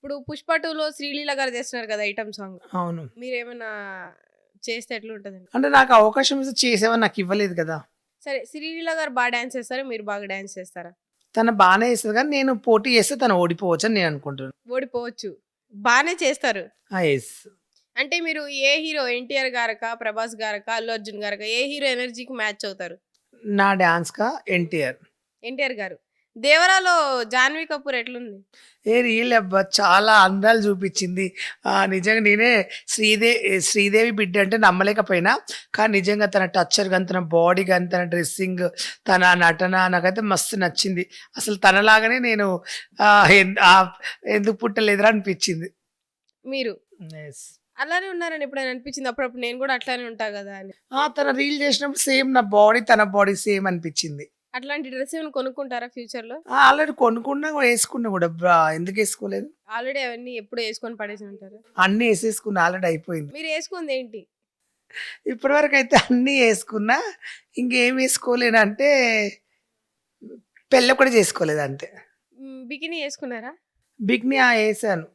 ఇప్పుడు 'పుష్ప 2లో' శ్రీలీల గారు చేస్తున్నారు కదా ఐటెమ్ సాంగ్. అవును. మీరేమన్నా చేస్తే ఎట్లుంటదండి? అంటే నాకు అవకాశం ఇస్తే చేసేవాడిని, నాకివ్వలేదు కదా! సరే, శ్రీలీల గారు డాన్స్ చేస్తారా? మీరు బాగా డాన్స్ చేస్తారా? తను బానే చేస్తది గానీ, నేను పోటీ చేస్తే తను ఓడిపోవచ్చని నేననుకుంటున్నాను. ఓడిపోవచ్చు. బానే చేస్తారు. ఆ! యెస్. అంటే మీరు ఏ హీరో 'ఎన్టీఆర్' గారకా? 'ప్రభాస్' గారకా? 'అల్లు అర్జున్' గారకా? ఏ హీరో ఎనర్జీకి మ్యాచ్ అవుతారు? నా డాన్స్‌కా 'ఎన్టీఆర్'. 'ఎన్టీఆర్' గారు. 'దేవరా'లో 'జాన్వీ కపూర్' ఎట్లుంది? రియల్ అబ్బా! చాలా అందాలు చూపిచ్చింది. నిజంగా నేనే శ్రీదేవి బిడ్డ అంటే నమ్మలేకపోయినా. కానీ నిజంగా తన టచ్చర్ గాని, తన బాడీ గాని, తన డ్రెస్సింగ్, తన నటన నాకైతే మస్తు నచ్చింది. అసలు తనలాగానే నేను ఎందుకు పుట్టలేదురా అనిపిచ్చింది. మీరు యెస్. అలానే ఉన్నారని ఎప్పుడైనా అనిపించిందా? అప్పుడప్పుడు నేను కూడా అట్లానే ఉంటా గదా అని. తన రీల్ చేసినప్పుడు సేమ్ నా బాడీ, తన బాడీ సేమ్ అనిపిచ్చింది. అట్లాంటి డ్రెస్ ఏమైనా కొనుక్కుంటారా ఫ్యూచర్‌లో? ఆల్రెడీ కొనుక్కున్నా, వేసుకున్నా గూడా. ఎందుకేసుకోలేదు? ఆల్రెడీ అవన్నీ ఎప్పుడో యేసుకొని పడేసి ఉంటారా? అన్నీ ఏసేసుకున్నా, ఆల్రెడీ అయిపోయింది. మీరు యేసుకుందేంటి? ఇప్పటివరకైతే అన్నీ యేసుకున్నా. ఇంకేం యేసుకోలేనంటే పెళ్ళొక్కటే చేసుకోలేదంతే. బికినీ యేసుకున్నారా? బికినీ యేసాను.